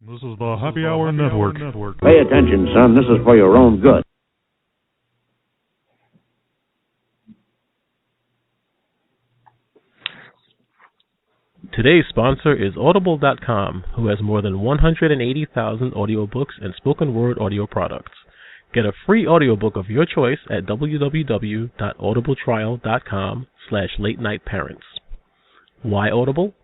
This is the Happy Hour Network. Pay attention, son. This is for your own good. Today's sponsor is Audible.com, who has more than 180,000 audiobooks and spoken word audio products. Get a free audiobook of your choice at www.audibletrial.com/late-night-parents. Why Audible?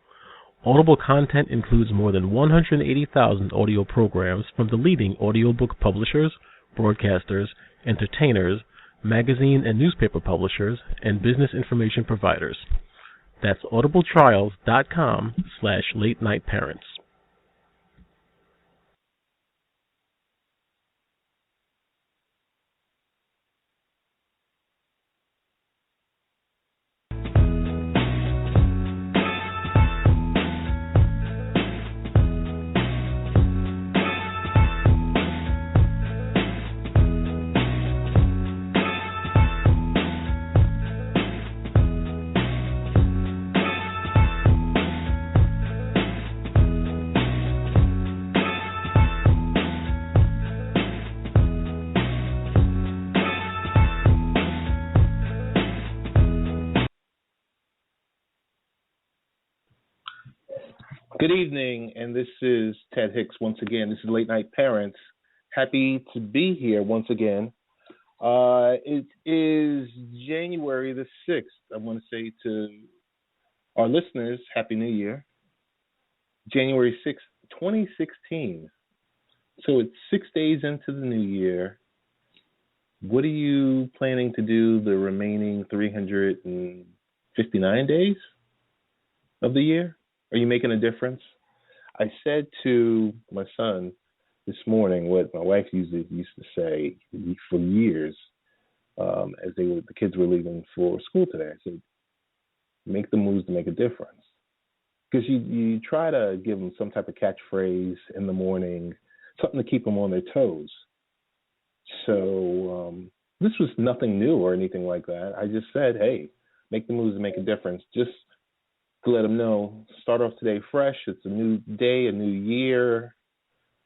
Audible content includes more than 180,000 audio programs from the leading audiobook publishers, broadcasters, entertainers, magazine and newspaper publishers, and business information providers. That's audibletrials.com/late-night-parents. Good evening, and this is Ted Hicks once again. This is Late Night Parents. Happy to be here once again. It is January the 6th. I want to say to our listeners, Happy New Year. January 6th, 2016. So it's 6 days into the new year. What are you planning to do the remaining 359 days of the year? Are you making a difference? I said to my son this morning what my wife used to say for years as the kids were leaving for school today. I said, make the moves to make a difference. Because you try to give them some type of catchphrase in the morning, something to keep them on their toes. So this was nothing new or anything like that. I just said, hey, make the moves to make a difference. Just to let them know, start off today fresh. It's a new day, a new year,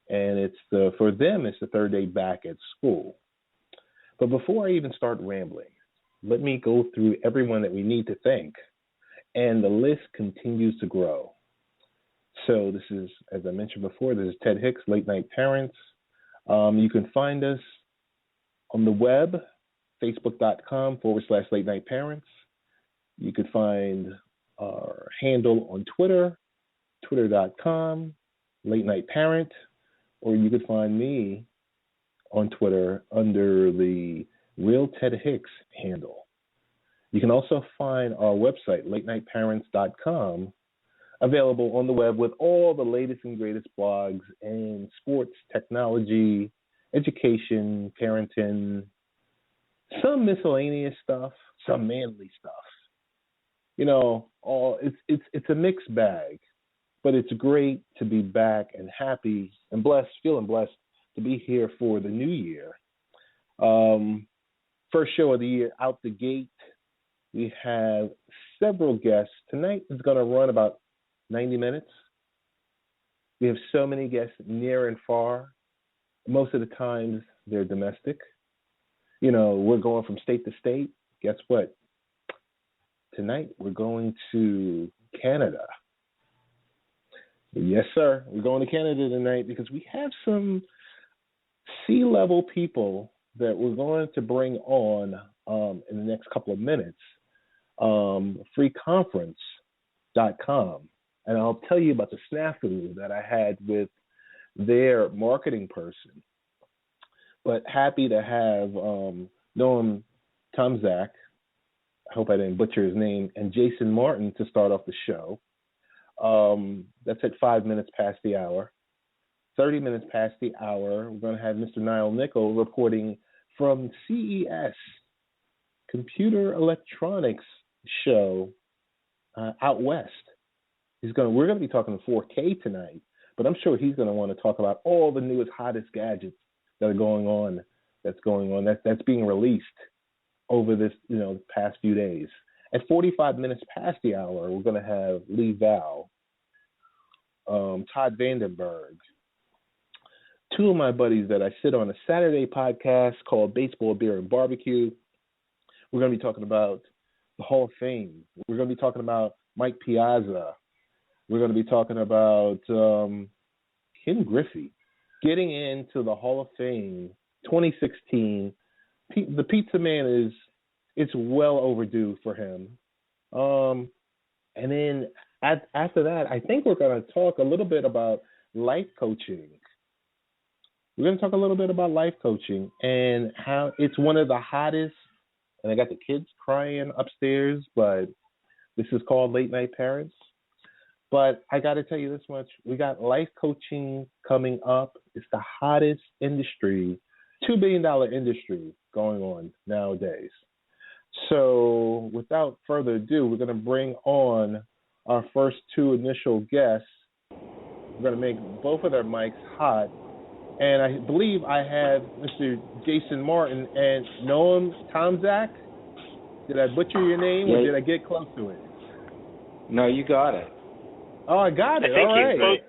and for them, it's the third day back at school. But before I even start rambling, let me go through everyone that we need to thank, and the list continues to grow. So this is, as I mentioned before, this is Ted Hicks, Late Night Parents. You can find us on the web, facebook.com/late night parents. You could find our handle on Twitter, twitter.com, late night parent, or you could find me on Twitter under the Real Ted Hicks handle. You can also find our website, latenightparents.com, available on the web with all the latest and greatest blogs in sports, technology, education, parenting, some miscellaneous stuff, some manly stuff. You know, it's a mixed bag, but it's great to be back and happy and blessed, feeling blessed to be here for the new year. First show of the year out the gate. We have several guests. Tonight is going to run about 90 minutes. We have so many guests near and far. Most of the times they're domestic. You know, we're going from state to state. Guess what? Tonight we're going to Canada. Yes, sir. We're going to Canada tonight because we have some C-level people that we're going to bring on in the next couple of minutes. freeconference.com. And I'll tell you about the snafu that I had with their marketing person. But happy to have Noam Tomczak, I hope I didn't butcher his name, and Jason Martin to start off the show. That's at 5 minutes past the hour. 30 minutes past the hour, we're going to have Mr. Niall Nickel reporting from CES, Computer Electronics Show out west. We're going to be talking 4K tonight, but I'm sure he's going to want to talk about all the newest, hottest gadgets that are going on, that's being released over this, past few days. At 45 minutes past the hour, we're going to have Vowell, Todd Vandenberg, two of my buddies that I sit on a Saturday podcast called Baseball, Beer, and Barbecue. We're going to be talking about the Hall of Fame. We're going to be talking about Mike Piazza. We're going to be talking about Ken Griffey getting into the Hall of Fame 2016. The Pizza Man it's well overdue for him. And then after that, I think we're going to talk a little bit about life coaching. We're going to talk a little bit about life coaching and how it's one of the hottest. And I got the kids crying upstairs, but this is called Late Night Parents. But I got to tell you this much. We got life coaching coming up. It's the hottest industry, $2 billion industry going on nowadays. So without further ado, we're going to bring on our first two initial guests. We're going to make both of their mics hot. And I believe I have Mr. Jason Martin and Noam Tomczak. Did I butcher your name or did I get close to it? No, you got it. Oh, I got it. I think all right.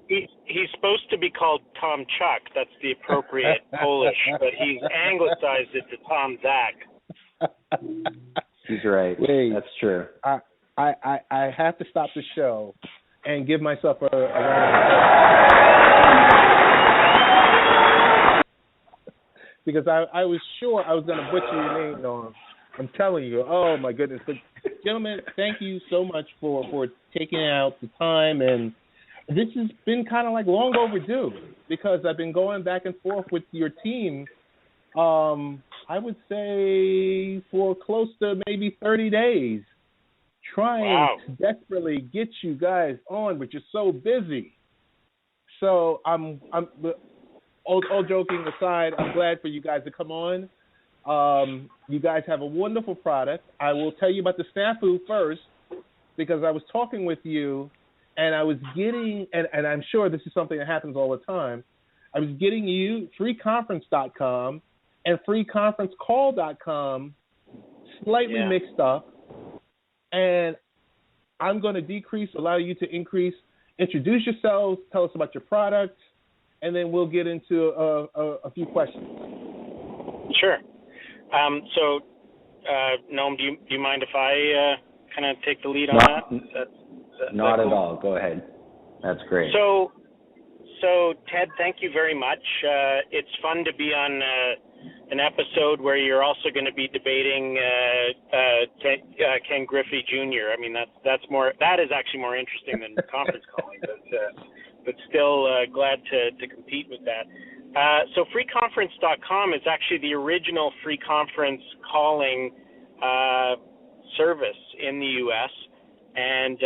He's supposed to be called Tom Chuck. That's the appropriate Polish, but he's anglicized it to Tom Zach. He's right. Wait, that's true. I have to stop the show and give myself a round of applause. Because I was sure I was going to butcher your name, Noam. I'm telling you. Oh, my goodness. But, gentlemen, thank you so much for taking out the time. And this has been kind of like long overdue because I've been going back and forth with your team, I would say, for close to maybe 30 days, trying to desperately get you guys on, but you're so busy. So I'm all joking aside, I'm glad for you guys to come on. You guys have a wonderful product. I will tell you about the snafu first because I was talking with you and I was getting, and I'm sure this is something that happens all the time, I was getting you freeconference.com and freeconferencecall.com slightly mixed up. And I'm going to allow you to increase. Introduce yourselves, tell us about your product, and then we'll get into a few questions. Sure. So, Noam, do you mind if I kind of take the lead on that? Not at all. Go ahead. That's great. So Ted, thank you very much. It's fun to be on an episode where you're also going to be debating Ken Griffey Jr. I mean, that is actually more interesting than conference calling, but still glad to compete with that. So freeconference.com is actually the original free conference calling service in the U.S. And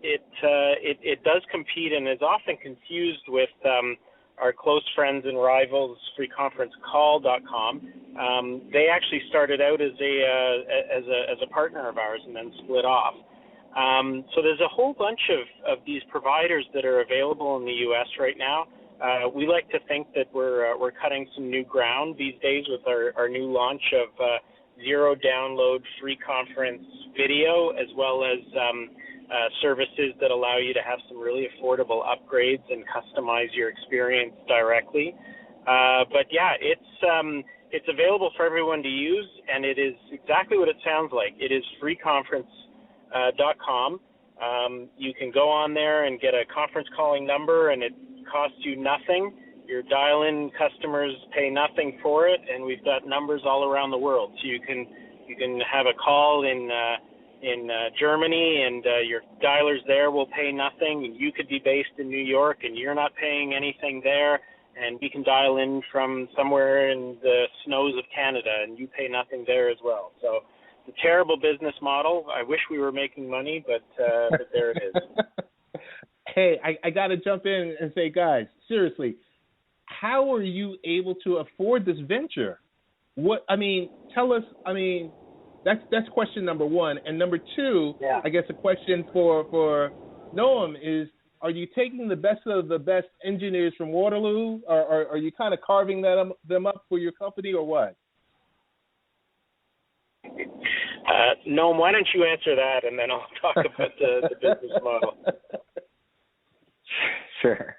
it does compete and is often confused with our close friends and rivals, freeconferencecall.com. They actually started out as a partner of ours and then split off. So there's a whole bunch of these providers that are available in the U.S. right now. We like to think that we're cutting some new ground these days with our new launch of zero download free conference video, as well as services that allow you to have some really affordable upgrades and customize your experience directly. But yeah, it's available for everyone to use, and it is exactly what it sounds like. It is freeconference.com. You can go on there and get a conference calling number, and it costs you nothing. Your dial-in customers pay nothing for it, and we've got numbers all around the world. So you can have a call in Germany, and your dialers there will pay nothing. And you could be based in New York, and you're not paying anything there. And we can dial in from somewhere in the snows of Canada, and you pay nothing there as well. So it's a terrible business model. I wish we were making money, but there it is. Hey, I got to jump in and say, guys, seriously, how are you able to afford this venture? Tell us. That's question number one. And number two, I guess a question for Noam is, are you taking the best of the best engineers from Waterloo, or are you kind of carving them up for your company, or what? Noam, why don't you answer that, and then I'll talk about the business model. Sure.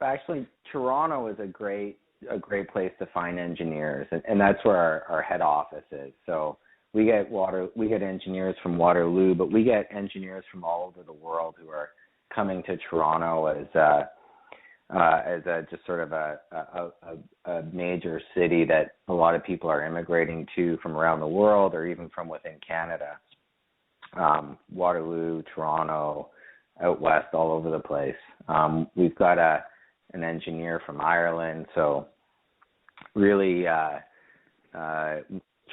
Actually, Toronto is a great place to find engineers, and that's where our head office is. So we get engineers from Waterloo, but we get engineers from all over the world who are coming to Toronto as a just sort of a major city that a lot of people are immigrating to from around the world or even from within Canada. Waterloo, Toronto, out west, all over the place. We've got an engineer from Ireland, so really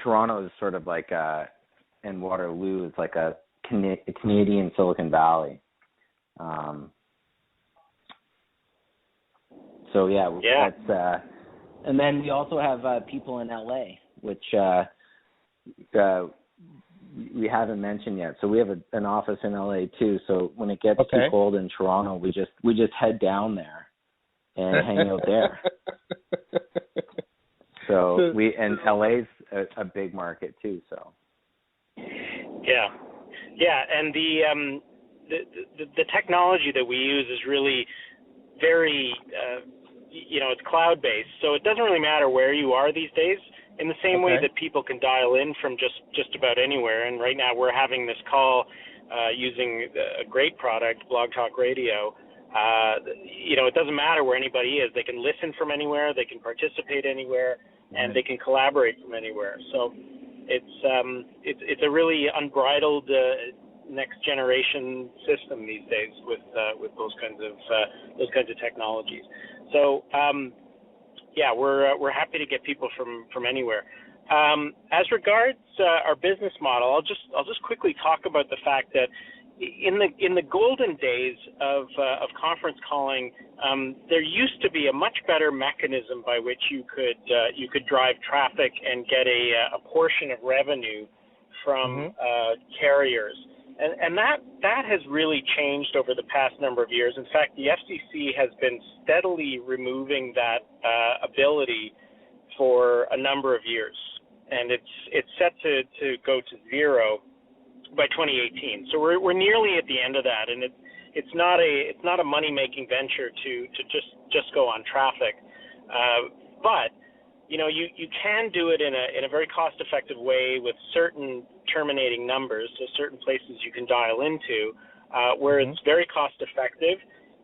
Toronto is sort of like and Waterloo is like a Canadian Silicon Valley. So that's and then we also have people in LA, which we haven't mentioned yet. So we have an office in LA too. So when it gets too cold in Toronto, we just head down there and hang out there. So and LA's a big market too. So yeah, and the technology that we use is really very it's cloud-based, so it doesn't really matter where you are these days, in the same way that people can dial in from just about anywhere. And right now we're having this call using a great product, Blog Talk Radio. It doesn't matter where anybody is. They can listen from anywhere, they can participate anywhere, and they can collaborate from anywhere. So it's a really unbridled next generation system these days with those kinds of technologies. So we're happy to get people from anywhere. As regards our business model, I'll just quickly talk about the fact that in the golden days of conference calling, there used to be a much better mechanism by which you could drive traffic and get a portion of revenue from carriers. And that has really changed over the past number of years. In fact, the FCC has been steadily removing that ability for a number of years, and it's set to go to zero by 2018. So we're nearly at the end of that, and it's not a money making venture to just go on traffic, but you can do it in a very cost effective way with certain terminating numbers, so certain places you can dial into where it's very cost effective,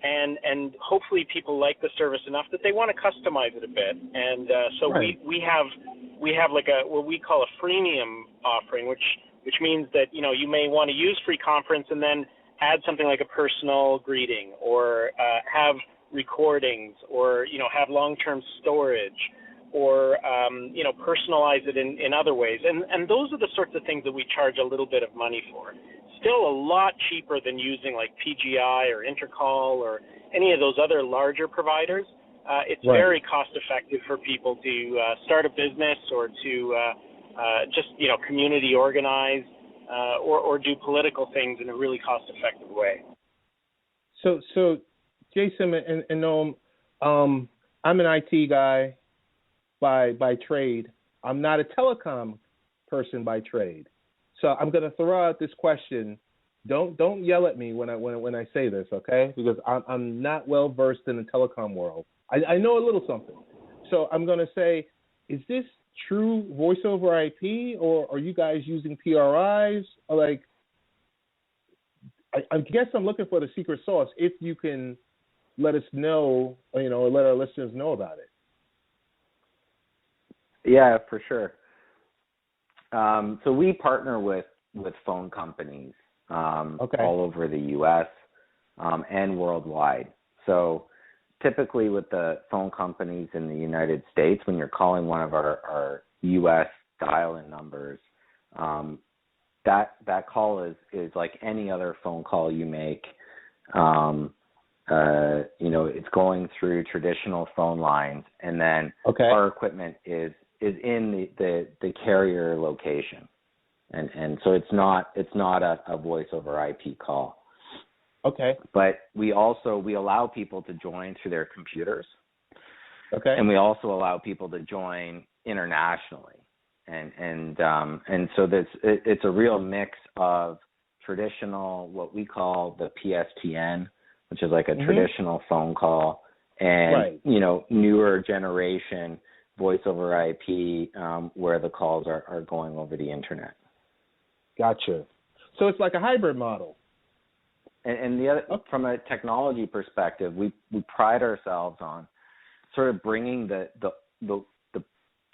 and hopefully people like the service enough that they want to customize it a bit. And so we have like what we call a freemium offering, which means that you may want to use free conference and then add something like a personal greeting, or have recordings, or have long-term storage, or personalize it in other ways. And those are the sorts of things that we charge a little bit of money for. Still a lot cheaper than using like PGI or Intercall or any of those other larger providers. It's very cost effective for people to start a business, or to just community organize, or do political things in a really cost effective way. So Jason and Noam, I'm an IT guy by trade. I'm not a telecom person by trade. So I'm going to throw out this question. Don't yell at me when I say this, okay? Because I'm not well versed in the telecom world. I know a little something. So I'm going to say, is this true voice over IP, or are you guys using PRIs? Like, I guess I'm looking for the secret sauce. If you can let us know, or let our listeners know about it. Yeah, for sure. So we partner with phone companies all over the U.S. And worldwide. So typically with the phone companies in the United States, when you're calling one of our U.S. dial-in numbers, that call is like any other phone call you make. It's going through traditional phone lines, and then our equipment is in the carrier location, and so it's not a voice over IP call. Okay. But we allow people to join through their computers. Okay. And we also allow people to join internationally, and so it's a real mix of traditional, what we call the PSTN, which is like a traditional phone call, and newer generation voice over IP, where the calls are going over the internet. Gotcha. So it's like a hybrid model. And the other, from a technology perspective, we pride ourselves on sort of bringing the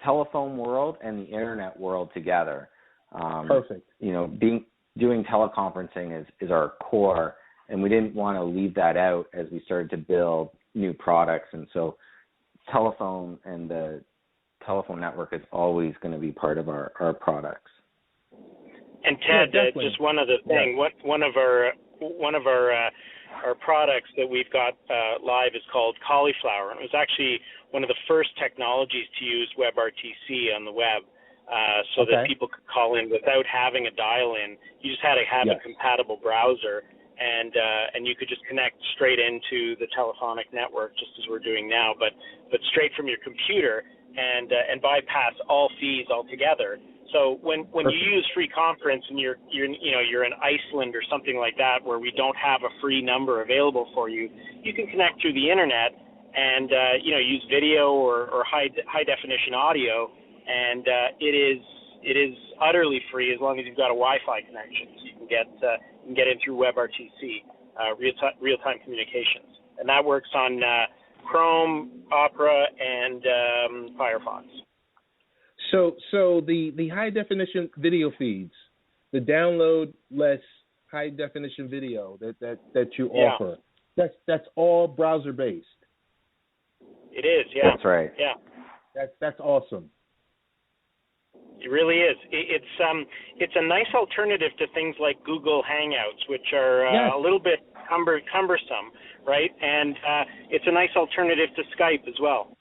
telephone world and the internet world together. Perfect. Doing teleconferencing is our core, and we didn't want to leave that out as we started to build new products. And so telephone and the telephone network is always going to be part of our products. And Ted, just one other thing. One of our products that we've got live is called Cauliflower, and it was actually one of the first technologies to use WebRTC on the web, so that people could call in without having a dial-in. You just had to have a compatible browser, and you could just connect straight into the telephonic network, just as we're doing now, but straight from your computer, and bypass all fees altogether. So when you use free conference and you're in Iceland or something like that, where we don't have a free number available for you, you can connect through the internet and use video or high definition audio, and it is utterly free as long as you've got a Wi-Fi connection. So you can get in through WebRTC, real time communications, and that works on Chrome, Opera, and Firefox. So the high definition video feeds, the download less high definition video that you offer, that's all browser based. It is, yeah. That's right. Yeah. That's awesome. It really is. It's a nice alternative to things like Google Hangouts, which are a little bit cumbersome, right? And it's a nice alternative to Skype as well.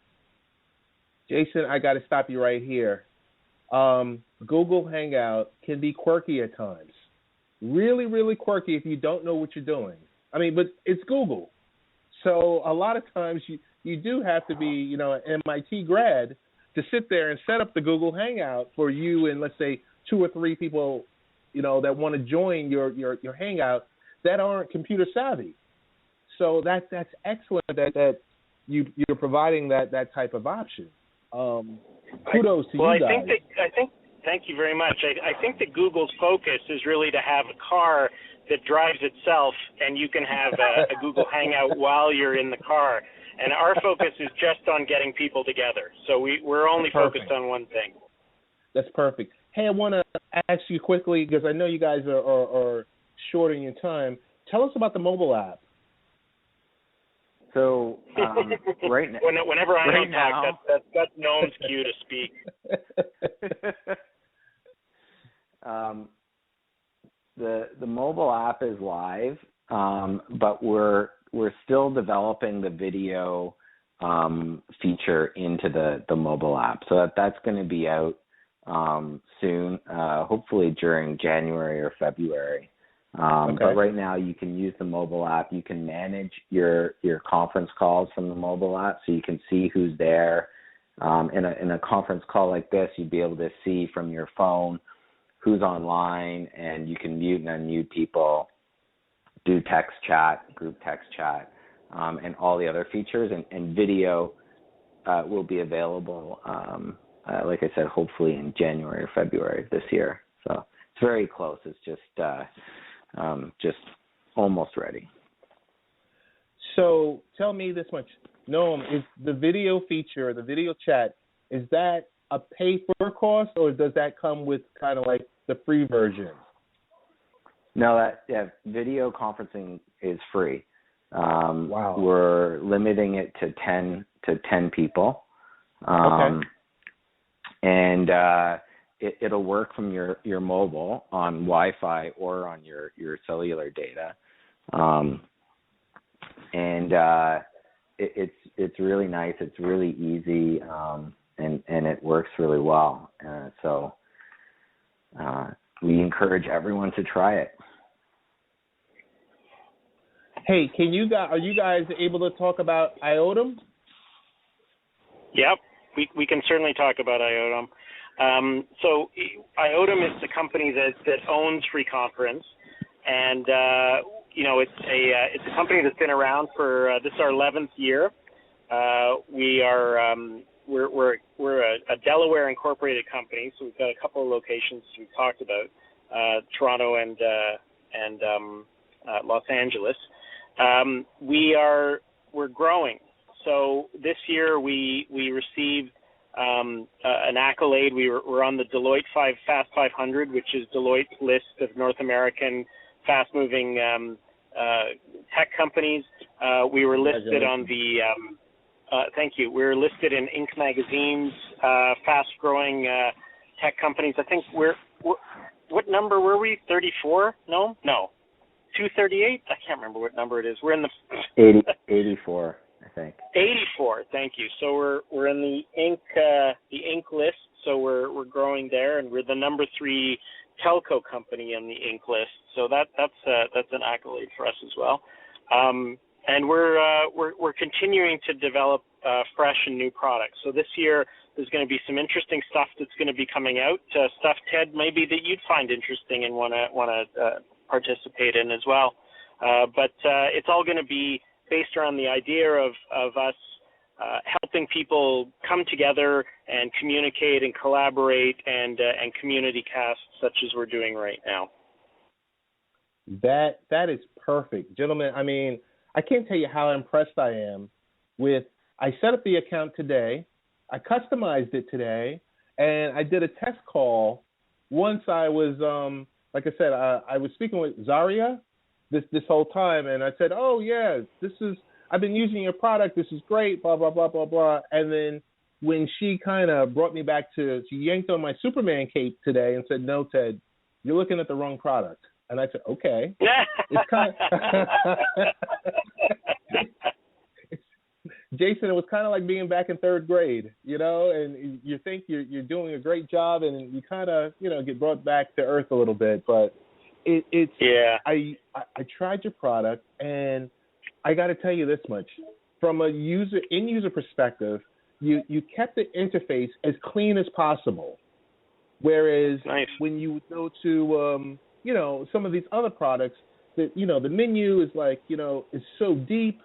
Jason, I got to stop you right here. Google Hangout can be quirky at times. Really, really quirky if you don't know what you're doing. I mean, but it's Google. So a lot of times you do have to be, an MIT grad to sit there and set up the Google Hangout for you and, let's say, 2 or 3 people, that want to join your Hangout that aren't computer savvy. So that's excellent that you're providing that type of option. Kudos to you guys. Thank you very much. I think that Google's focus is really to have a car that drives itself, and you can have a Google Hangout while you're in the car. And our focus is just on getting people together. So we're only focused on one thing. That's perfect. Hey, I want to ask you quickly, because I know you guys are short on your time. Tell us about the mobile app. So right now, whenever I don't talk, that's Noam's cue to speak. The mobile app is live, but we're still developing the video feature into the mobile app. So that's going to be out soon, hopefully during January or February. But right now you can use the mobile app. You can manage your conference calls from the mobile app, so you can see who's there. In a conference call like this, you'd be able to see from your phone who's online, and you can mute and unmute people, do text chat, group text chat, and all the other features. And video will be available, like I said, hopefully in January or February of this year. So it's very close. It's just almost ready. So tell me this much. Noam, is the video feature, the video chat, is that a pay-for cost, or does that come with kind of like the free version? No, video conferencing is free. Wow. We're limiting it to 10 people. And it'll work from your mobile on Wi-Fi or on your cellular data. It's really nice. It's really easy, and it works really well. So we encourage everyone to try it. Hey, are you guys able to talk about IOTM? Yep, we can certainly talk about IOTM. So IOTM is the company that owns Free Conference, and it's a company that's been around for this is our 11th year, We are we're a Delaware incorporated company, so we've got a couple of locations we've talked about, Toronto and Los Angeles. We're growing. So this year we received an accolade. We're on the Deloitte Fast 500, which is Deloitte's list of North American fast-moving tech companies. We were listed on the thank you. We were listed in Inc. magazine's fast-growing tech companies. I think what number were we? 34? No. 238? I can't remember what number it is. We're in the 84, I think. 84. Thank you. So we're in the Inc. list. So we're growing there, and we're the number 3 telco company on the Inc. list. So that's an accolade for us as well. And we're continuing to develop fresh and new products. So this year there's going to be some interesting stuff that's going to be coming out. Stuff, Ted, maybe that you'd find interesting and want to participate in as well. But it's all going to be based around the idea of us helping people come together and communicate and collaborate and community cast such as we're doing right now. That is perfect, gentlemen. I mean, I can't tell you how impressed I am with. I set up the account today, I customized it today, and I did a test call. Once I was, like I said, I was speaking with Zaria this whole time, and I said, "Oh yeah, I've been using your product. This is great." Blah blah blah blah blah. And then when she kind of brought me back she yanked on my Superman cape today and said, "No, Ted, you're looking at the wrong product." And I said, "Okay." It's kind of Jason, it was kind of like being back in 3rd grade, and you think you're doing a great job, and you kind of, get brought back to earth a little bit. But it's yeah. I tried your product, and I got to tell you this much: from a end user perspective, you kept the interface as clean as possible. Whereas when you go to some of these other products, that the menu is like is so deep.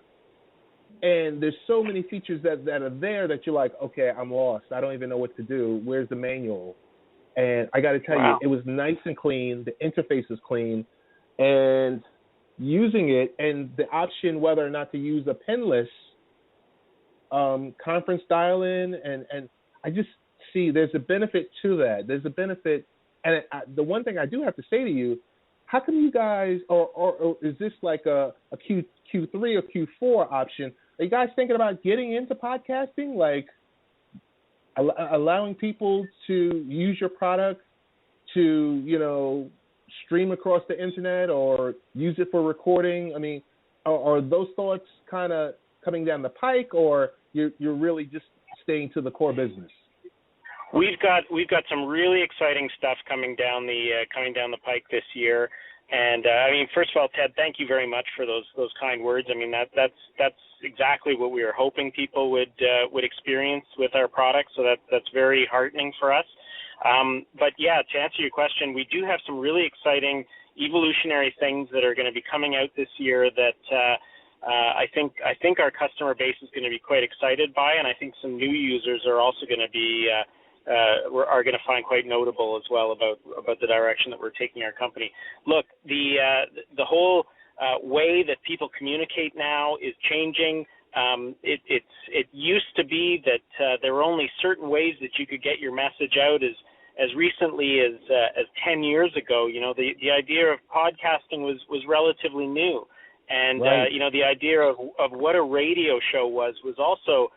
And there's so many features that are there that you're like, okay, I'm lost. I don't even know what to do. Where's the manual? And I got to tell you, it was nice and clean. The interface is clean. And using it and the option whether or not to use a pinless conference dial-in. And I just see there's a benefit to that. There's a benefit. And the one thing I do have to say to you, how come you guys, or is this like a Q3 or Q4 option? Are you guys thinking about getting into podcasting, like allowing people to use your product to, stream across the internet or use it for recording? I mean, are those thoughts kind of coming down the pike, or you're really just staying to the core business? We've got some really exciting stuff coming down the pike this year. And I mean, first of all, Ted, thank you very much for those kind words. I mean, that's exactly what we were hoping people would experience with our product. So that's very heartening for us. But yeah, to answer your question, we do have some really exciting evolutionary things that are going to be coming out this year that I think our customer base is going to be quite excited by, and I think some new users are also going to be are going to find quite notable as well about the direction that we're taking our company. Look, the whole way that people communicate now is changing. It used to be that there were only certain ways that you could get your message out. As recently as 10 years ago, the idea of podcasting was relatively new, and right. The idea of what a radio show was also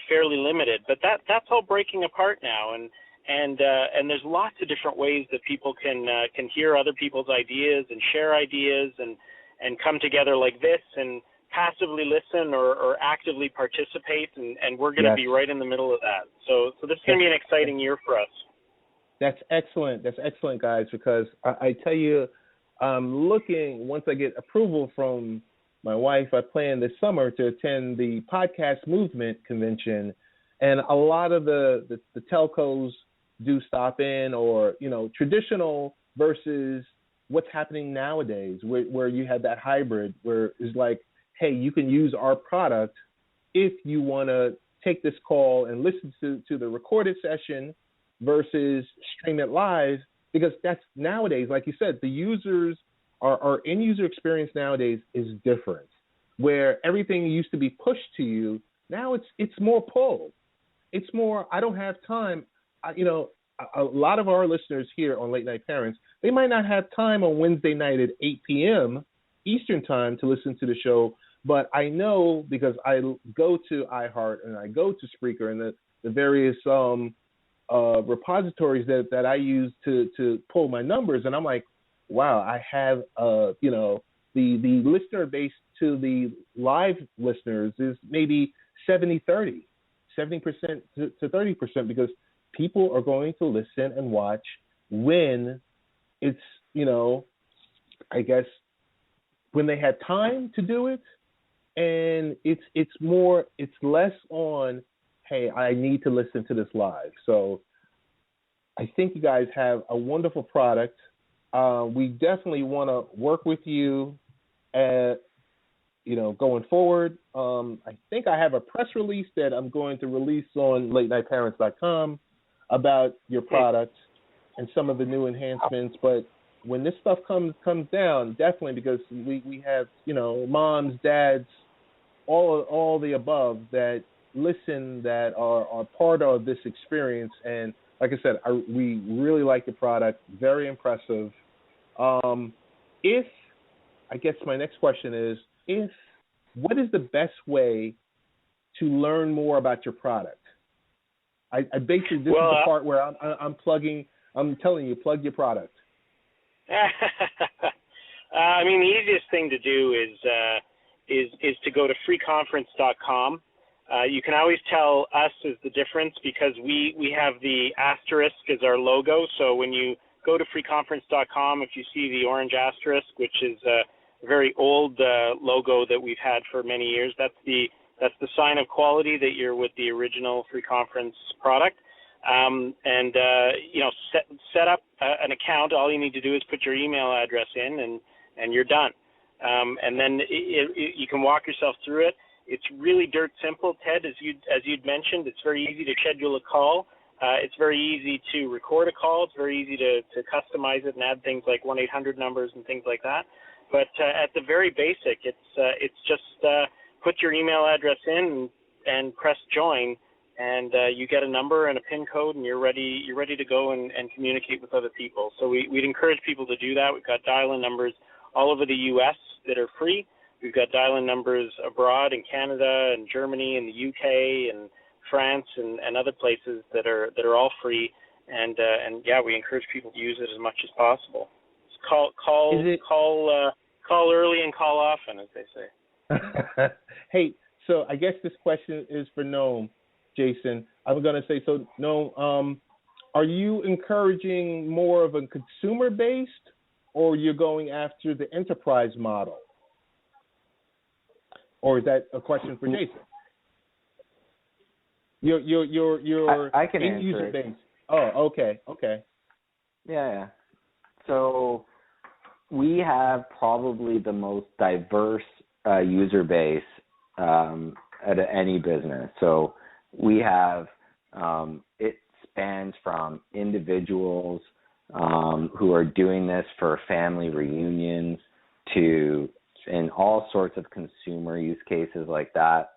fairly limited. But that's all breaking apart now, and there's lots of different ways that people can hear other people's ideas and share ideas and come together like this and passively listen or actively participate, and we're going to be right in the middle of that. So this is going to be an exciting year for us. That's excellent. That's excellent, guys, because I tell you, I'm looking, once I get approval from my wife, I plan this summer to attend the Podcast Movement Convention, and a lot of the telcos do stop in, or, traditional versus what's happening nowadays, where you have that hybrid where it's like, hey, you can use our product if you want to take this call and listen to the recorded session versus stream it live, because that's nowadays, like you said, the users, our end user experience nowadays is different, where everything used to be pushed to you. Now it's more pull. It's more, I don't have time. A lot of our listeners here on Late Night Parents, they might not have time on Wednesday night at 8 p.m. Eastern time to listen to the show, but I know because I go to iHeart and I go to Spreaker and the various repositories that I use to pull my numbers, and I'm like, wow, I have the listener base to the live listeners is maybe 70% to 30%, because people are going to listen and watch when it's, I guess when they have time to do it, and it's less on, hey, I need to listen to this live. So I think you guys have a wonderful product. We definitely want to work with you going forward. I think I have a press release that I'm going to release on latenightparents.com about your product and some of the new enhancements. But when this stuff comes down, definitely, because we have, moms, dads, all the above that listen, that are part of this experience. And like I said, we really like the product. Very impressive. I guess my next question is, what is the best way to learn more about your product? I basically, this is the part where I'm plugging. I'm telling you, plug your product. I mean, the easiest thing to do is to go to freeconference.com. You can always tell us is the difference, because we have the asterisk as our logo. So when you go to freeconference.com, if you see the orange asterisk, which is a very old logo that we've had for many years, that's the sign of quality that you're with the original Free Conference product. Set up an account. All you need to do is put your email address in, and you're done. And then you can walk yourself through it. It's really dirt simple, Ted, as you'd mentioned. It's very easy to schedule a call. It's very easy to record a call. It's very easy to customize it and add things like 1-800 numbers and things like that. But at the very basic, it's just put your email address in and press join, and you get a number and a PIN code, and you're ready to go and communicate with other people. So we'd encourage people to do that. We've got dial-in numbers all over the U.S. that are free. We've got dial-in numbers abroad in Canada and Germany and the UK and France and other places that are all free. And we encourage people to use it as much as possible. Just call early and call often, as they say. Hey, so I guess this question is for Noam, Jason. I'm going to say, so Noam, are you encouraging more of a consumer-based, or you're going after the enterprise model? Or is that a question for Jason? I can end answer user it. base. Oh, okay. Yeah. So we have probably the most diverse user base at any business. So we have it spans from individuals who are doing this for family reunions to in all sorts of consumer use cases like that,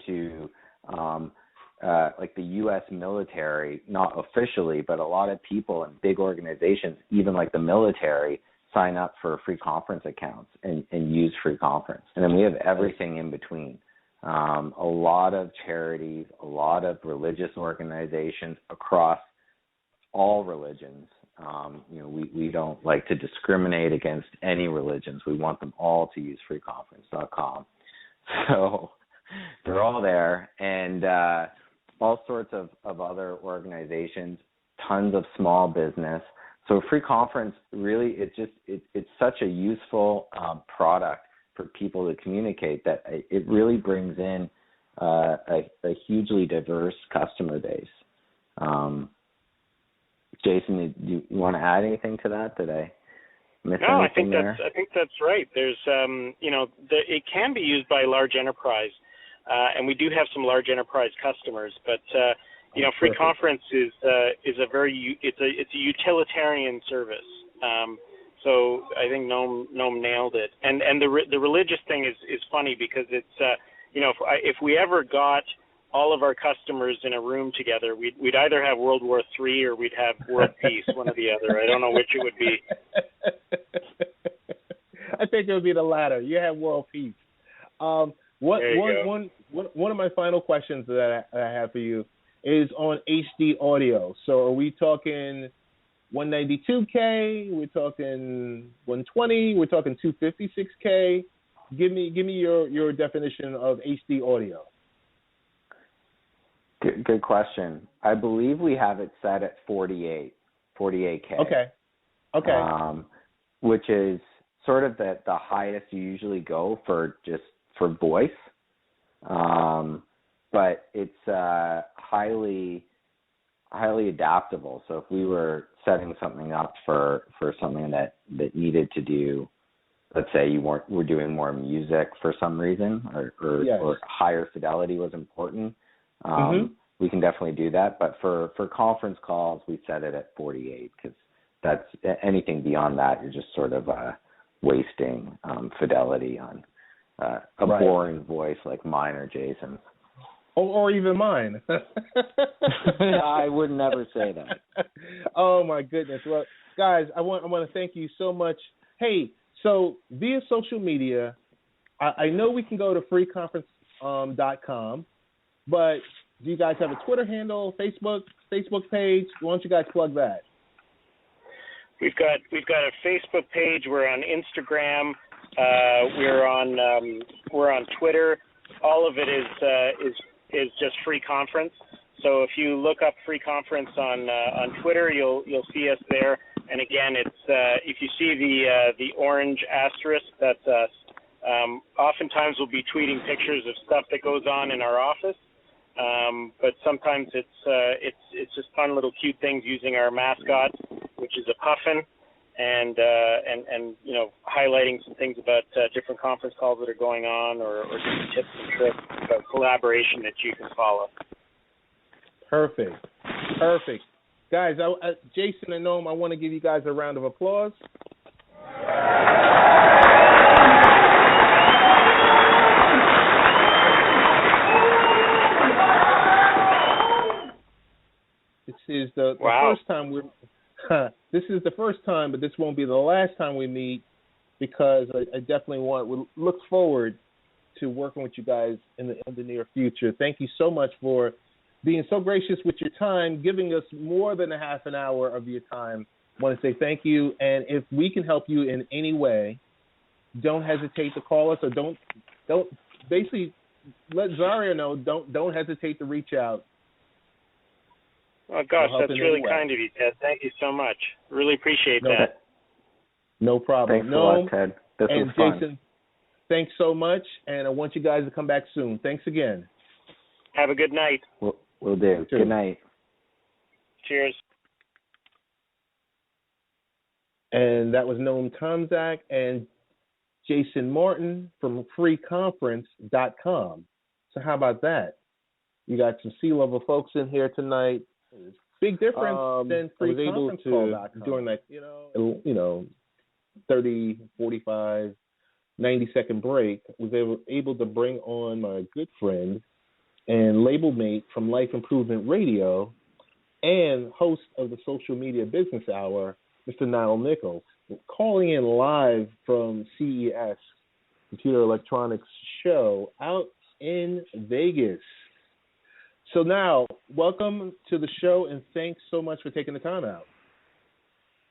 to like the U.S. military, not officially, but a lot of people and big organizations, even like the military, sign up for free conference accounts and use free conference. And then we have everything in between. A lot of charities, a lot of religious organizations across all religions. We don't like to discriminate against any religions. We want them all to use freeconference.com. So they're all there, and all sorts of other organizations, tons of small business. So free conference, really, it's such a useful product for people to communicate that it really brings in a hugely diverse customer base. Jason, do you want to add anything to that? Did I miss anything there? I think that's right. There's, it can be used by large enterprise. and we do have some large enterprise customers. But free conference is a utilitarian service. So I think Noam nailed it. And the religious thing is funny because it's if we ever got all of our customers in a room together, we'd either have World War III or we'd have world peace, one or the other. I don't know which it would be. I think it would be the latter. You have world peace. One of my final questions that I have for you is on HD audio. So are we talking 192K? We're talking 120? We're talking 256K? Give me your definition of HD audio. Good question. I believe we have it set at 48K. Okay. Which is sort of the highest you usually go for voice. But it's highly adaptable. So if we were setting something up for something that needed to do, let's say we're doing more music for some reason, or higher fidelity was important, we can definitely do that. But for conference calls, we set it at 48 because that's anything beyond that, you're just sort of wasting fidelity on a boring voice like mine or Jason's. Or even mine. I would never say that. Oh my goodness! Well, guys, I want to thank you so much. Hey, so via social media, I know we can go to freeconference.com, but do you guys have a Twitter handle, Facebook page? Why don't you guys plug that? We've got a Facebook page. We're on Instagram. We're on Twitter. All of it is just Free Conference. So if you look up Free Conference on Twitter, you'll see us there. And again, it's if you see the orange asterisk, that's us. Oftentimes we'll be tweeting pictures of stuff that goes on in our office, but sometimes it's just fun little cute things using our mascot, which is a puffin, and highlighting some things about different conference calls that are going on, or different tips and tricks about collaboration that you can follow. Perfect. Guys, Jason and Noam, I want to give you guys a round of applause. This is the first time this is the first time, but this won't be the last time we meet, because I definitely look forward to working with you guys in the near future. Thank you so much for being so gracious with your time, giving us more than a half an hour of your time. I want to say thank you, and if we can help you in any way, don't hesitate to call us, or don't basically let Zaria know. Don't hesitate to reach out. Oh gosh, that's really kind of you, Ted. Thank you so much. Really appreciate that. No problem. Thanks a lot, Ted. This was fun. Jason, thanks so much, and I want you guys to come back soon. Thanks again. Have a good night. Will do. Good night. Cheers. And that was Noam Tomczak and Jason Martin from freeconference.com. So how about that? You got some C-level folks in here tonight. Big difference than freeconference.com during that, 30, 45, 90-second break. Was able to bring on my good friend and label mate from Life Improvement Radio and host of the Social Media Business Hour, Mr. Niall Nichols, calling in live from CES, Computer Electronics Show, out in Vegas. So now, welcome to the show, and thanks so much for taking the time out.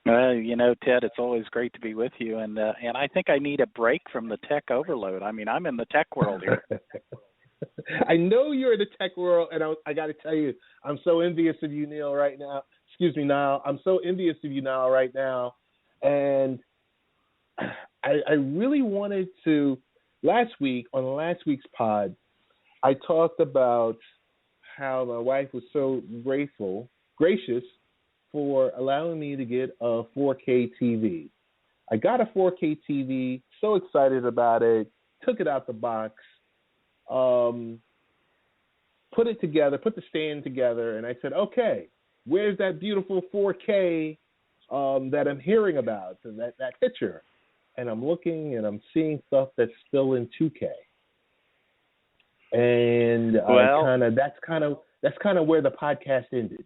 Ted, it's always great to be with you, and I think I need a break from the tech overload. I mean, I'm in the tech world here. I know you're in the tech world, and I got to tell you, I'm so envious of you, Neil, right now. Excuse me, Niall. I'm so envious of you, Niall, right now. And I really wanted to, on last week's pod, I talked about how my wife was so gracious for allowing me to get a 4K TV. I got a 4K TV, so excited about it, took it out the box, put it together, put the stand together, and I said, okay, where's that beautiful 4K that I'm hearing about, that picture? And I'm looking and I'm seeing stuff that's still in 2K. And that's kind of where the podcast ended.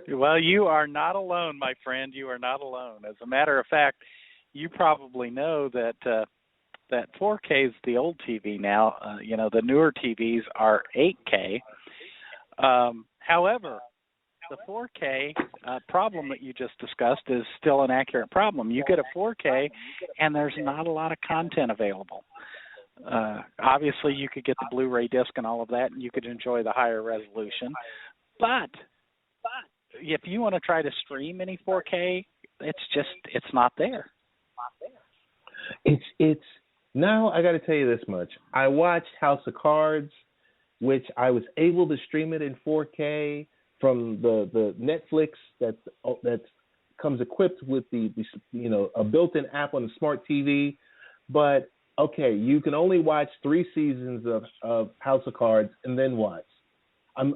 Well, you are not alone, my friend. You are not alone. As a matter of fact, you probably know that that 4K is the old TV now. The newer TVs are 8K. However, the 4K problem that you just discussed is still an accurate problem. You get a 4K, and there's not a lot of content available. Obviously, you could get the Blu-ray disc and all of that, and you could enjoy the higher resolution. But if you want to try to stream any 4K, it's not there. It's now. I got to tell you this much. I watched House of Cards, which I was able to stream it in 4K from the Netflix that comes equipped with the a built-in app on the smart TV. But okay, you can only watch 3 seasons of House of Cards, and then what? I'm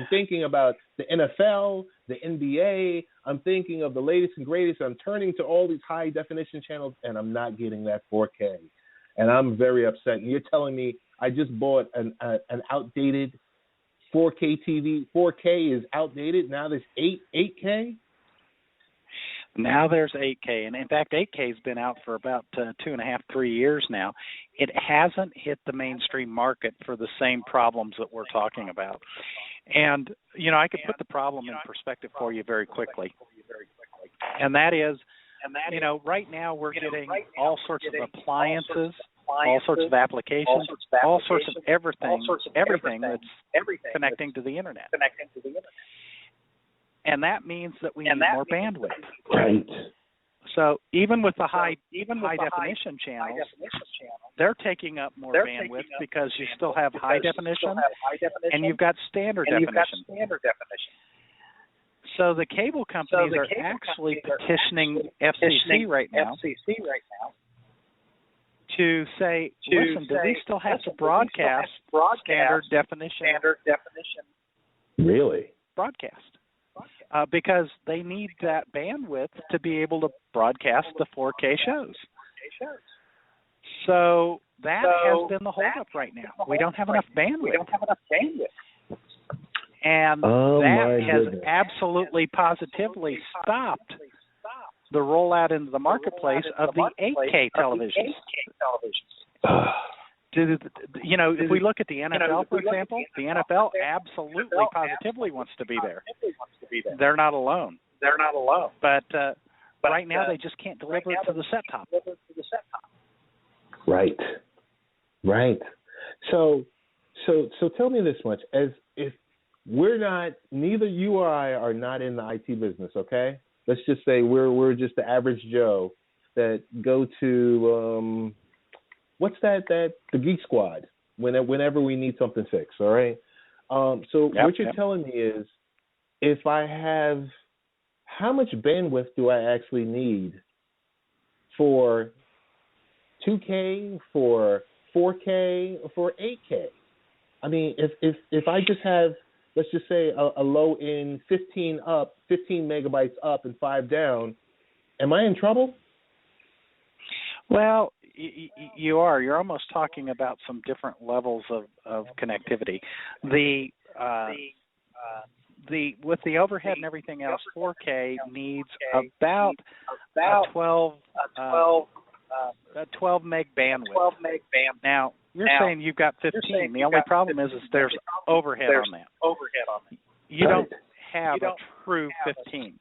thinking about the NFL, the NBA. I'm thinking of the latest and greatest. I'm turning to all these high definition channels, and I'm not getting that 4K, and I'm very upset. And you're telling me I just bought an outdated 4K TV. 4K is outdated. Now there's 8K. Now there's 8K, and in fact, 8K has been out for about 2.5, 3 years now. It hasn't hit the mainstream market for the same problems that we're talking about. And, I could put the problem in perspective for you very quickly. And that is, right now we're getting all sorts of appliances, all sorts of applications, all sorts of everything that's connecting to the Internet. And that means that we need more bandwidth. Right. So even with the high definition channels, they're taking up more bandwidth because you still have high definition and you've got standard definition. So the cable companies are actually petitioning FCC right now to say, listen, do we still have to broadcast standard definition? Really? Broadcast. Because they need that bandwidth to be able to broadcast the 4K shows. So that has been the holdup right now. We don't have enough bandwidth. And that has absolutely positively stopped the rollout into the marketplace of the 8K televisions. If we look at the NFL, for example, the NFL absolutely, positively wants to be there. They're not alone. But right now, they just can't deliver it to the set top. Right. So tell me this much: as if we're not, neither you or I are not in the IT business, okay? Let's just say we're just the average Joe that go to what's that? The Geek Squad. Whenever we need something fixed, all right. What you're telling me is, if I have, how much bandwidth do I actually need for 2K, for 4K, for 8K? I mean, if I just have, let's just say a low end 15 megabytes up and 5 down, am I in trouble? Well, you are. You're almost talking about some different levels of connectivity. With the overhead and everything else, 4K needs about a 12 meg bandwidth. Now, you're saying you've got 15. The only problem is there's overhead on that. You don't have a true 15.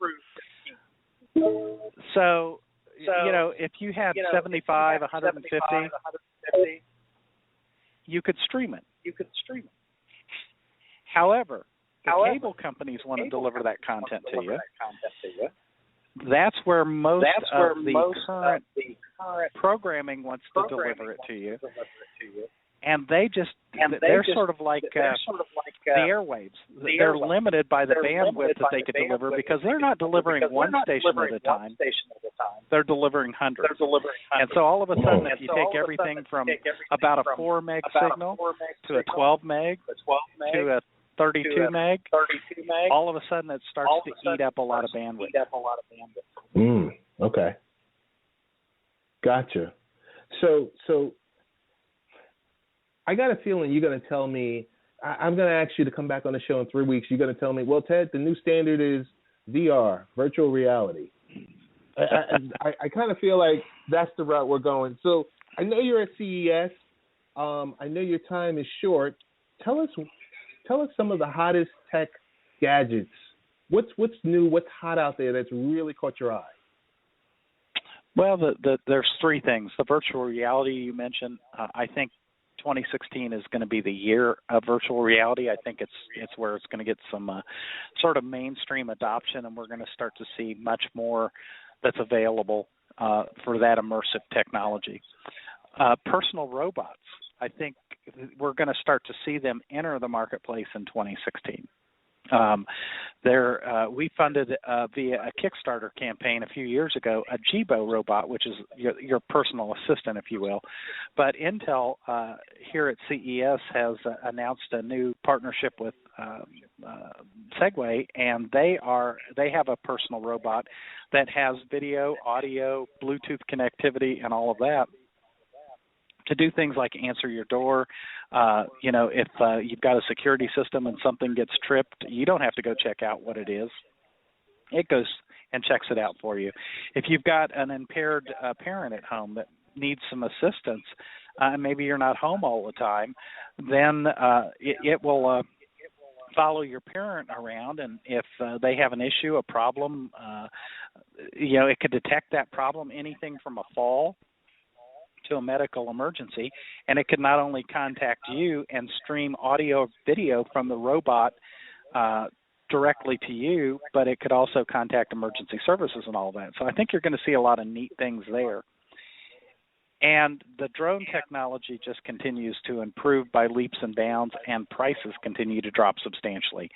So, if you had 75, 150, you could stream it. However, the cable companies want to deliver that content to you. That's where most of the current programming wants to deliver it to you. and they're sort of like the airwaves. They're limited by the bandwidth that they could deliver because they're not delivering one station at a time. They're delivering hundreds. And so all of a sudden, if you take everything from about a 4 meg signal to a 12 meg to a 32 meg, all of a sudden it starts to eat up a lot of bandwidth. Okay. Gotcha. So I got a feeling you're going to tell me, I'm going to ask you to come back on the show in 3 weeks. You're going to tell me, well, Ted, the new standard is VR, virtual reality. I kind of feel like that's the route we're going. So I know you're at CES. I know your time is short. Tell us some of the hottest tech gadgets. What's new? What's hot out there that's really caught your eye? Well, there's three things. The virtual reality you mentioned, I think 2016 is going to be the year of virtual reality. I think it's where it's going to get some sort of mainstream adoption, and we're going to start to see much more that's available for that immersive technology. Personal robots, I think we're going to start to see them enter the marketplace in 2016. We funded via a Kickstarter campaign a few years ago a Jibo robot, which is your personal assistant, if you will. But Intel here at CES has announced a new partnership with Segway, and they have a personal robot that has video, audio, Bluetooth connectivity, and all of that, to do things like answer your door. If you've got a security system and something gets tripped, you don't have to go check out what it is. It goes and checks it out for you. If you've got an impaired parent at home that needs some assistance, and maybe you're not home all the time, then it will follow your parent around, and if they have an issue, a problem, it could detect that problem, anything from a fall to a medical emergency, and it could not only contact you and stream audio, video from the robot directly to you, but it could also contact emergency services and all that. So I think you're going to see a lot of neat things there. And the drone technology just continues to improve by leaps and bounds, and prices continue to drop substantially.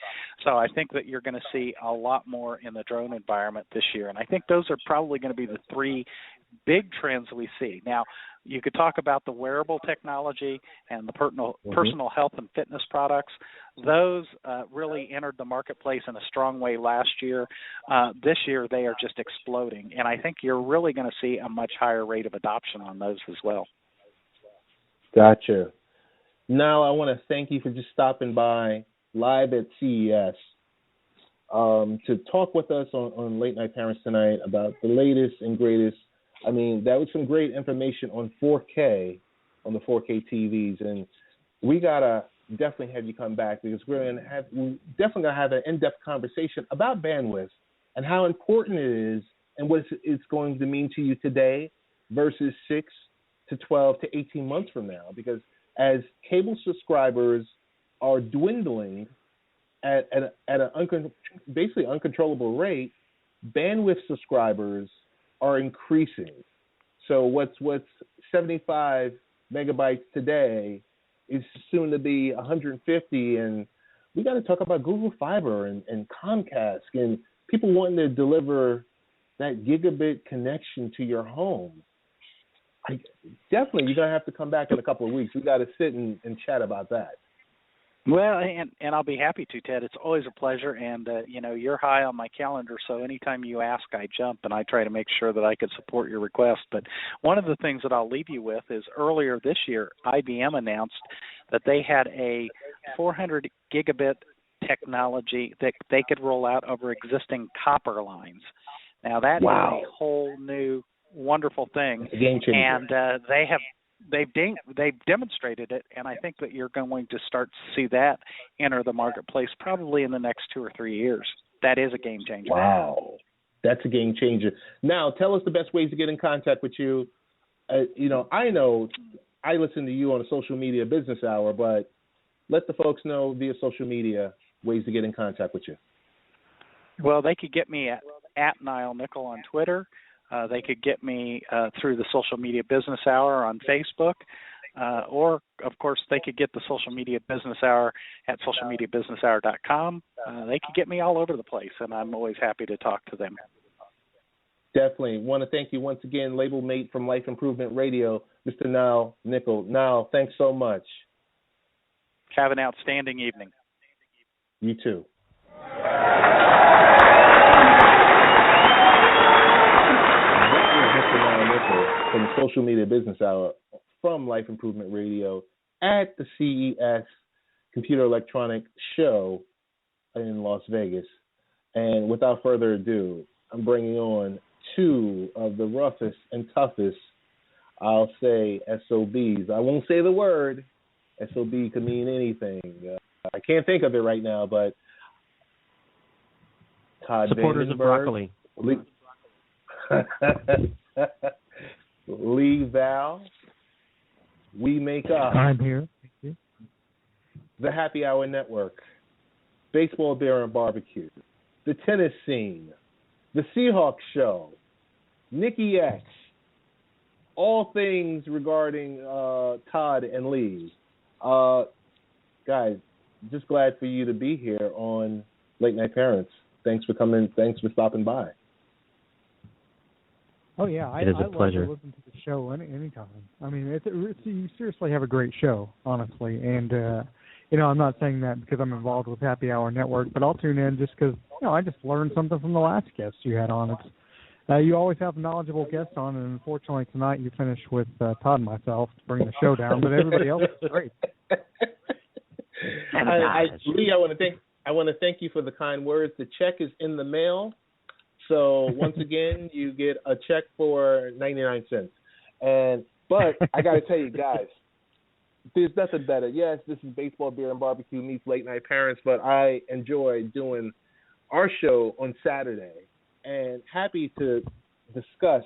So I think that you're going to see a lot more in the drone environment this year. And I think those are probably going to be the three big trends we see. Now, you could talk about the wearable technology and the personal health and fitness products. Those really entered the marketplace in a strong way last year. This year, they are just exploding. And I think you're really going to see a much higher rate of adoption on those as well. Gotcha. Now, I want to thank you for just stopping by live at CES to talk with us on Late Night Parents tonight about the latest and greatest. I mean, that was some great information on 4K, on the 4K TVs, and we gotta definitely have you come back because we're definitely gonna have an in-depth conversation about bandwidth and how important it is and what it's going to mean to you today versus 6 to 12 to 18 months from now. Because as cable subscribers are dwindling at an basically uncontrollable rate, bandwidth subscribers are increasing. So what's 75 megabytes today is soon to be 150, and we got to talk about Google Fiber and Comcast and people wanting to deliver that gigabit connection to your home. Definitely, you're going to have to come back in a couple of weeks. We got to sit and chat about that. Well, and I'll be happy to, Ted. It's always a pleasure, and you're high on my calendar, so anytime you ask, I jump, and I try to make sure that I could support your request. But one of the things that I'll leave you with is earlier this year, IBM announced that they had a 400 gigabit technology that they could roll out over existing copper lines. Now, that is a whole new wonderful thing, game changer. And they've demonstrated it, and I think that you're going to start to see that enter the marketplace probably in the next 2 or 3 years. That is a game changer. Wow, that's a game changer. Now, tell us the best ways to get in contact with you. I know I listen to you on a social media business hour, but let the folks know via social media ways to get in contact with you. Well, they could get me at Niall Nickel on Twitter. They could get me through the Social Media Business Hour on Facebook. or, of course, they could get the Social Media Business Hour at socialmediabusinesshour.com. They could get me all over the place, and I'm always happy to talk to them. Definitely. Want to thank you once again, label mate from Life Improvement Radio, Mr. Niall Nickel. Niall, thanks so much. Have an outstanding evening. You too. Mr. Niall Nickel from the Social Media Business Hour from Life Improvement Radio at the CES Computer Electronic Show in Las Vegas. And without further ado, I'm bringing on two of the roughest and toughest, I'll say, SOBs. I won't say the word. SOB could mean anything. I can't think of it right now, but Todd supporters of broccoli. Lee Val, We Make Up. I'm here. Thank you. The Happy Hour Network, Baseball, Beer, and Barbecue, The Tennis Scene, The Seahawks Show, Nikki X, all things regarding Todd and Lee. Guys, just glad for you to be here on Late Night Parents. Thanks for coming. Thanks for stopping by. Oh, yeah. It is a pleasure. I love to listen to the show anytime. I mean, you seriously have a great show, honestly. And, I'm not saying that because I'm involved with Happy Hour Network, but I'll tune in just because, I just learned something from the last guest you had on. You always have knowledgeable guests on, and unfortunately tonight you finished with Todd and myself to bring the show down, but everybody else is great. Lee, I want to thank you for the kind words. The check is in the mail, so once again you get a check for 99 cents. But I got to tell you guys, there's nothing better. Yes, this is Baseball, Beer, and Barbecue meets Late Night Parents, but I enjoy doing our show on Saturday. And happy to discuss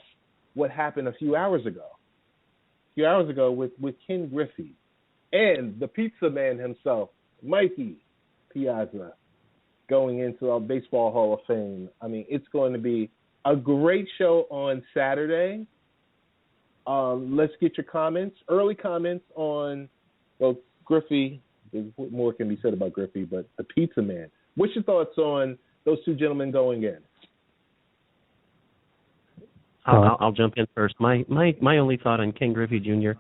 what happened a few hours ago with Ken Griffey and the pizza man himself, Mikey Piazza, going into our Baseball Hall of Fame. I mean, it's going to be a great show on Saturday. Let's get your comments, early comments on, Griffey. What more can be said about Griffey, but the pizza man. What's your thoughts on those two gentlemen going in? I'll jump in first. My only thought on Ken Griffey Jr.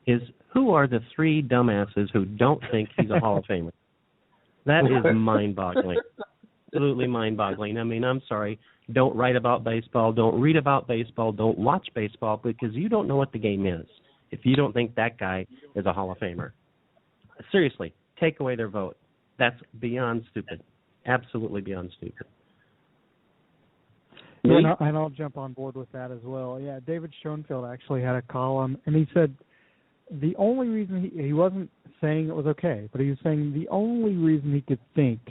is, who are the three dumbasses who don't think he's a Hall of Famer? That is mind-boggling. Absolutely mind-boggling. I mean, I'm sorry. Don't write about baseball. Don't read about baseball. Don't watch baseball because you don't know what the game is if you don't think that guy is a Hall of Famer. Seriously, take away their vote. That's beyond stupid. Absolutely beyond stupid. Yeah, and I'll jump on board with that as well. Yeah, David Schoenfeld actually had a column, and he said the only reason he wasn't saying it was okay, but he was saying the only reason he could think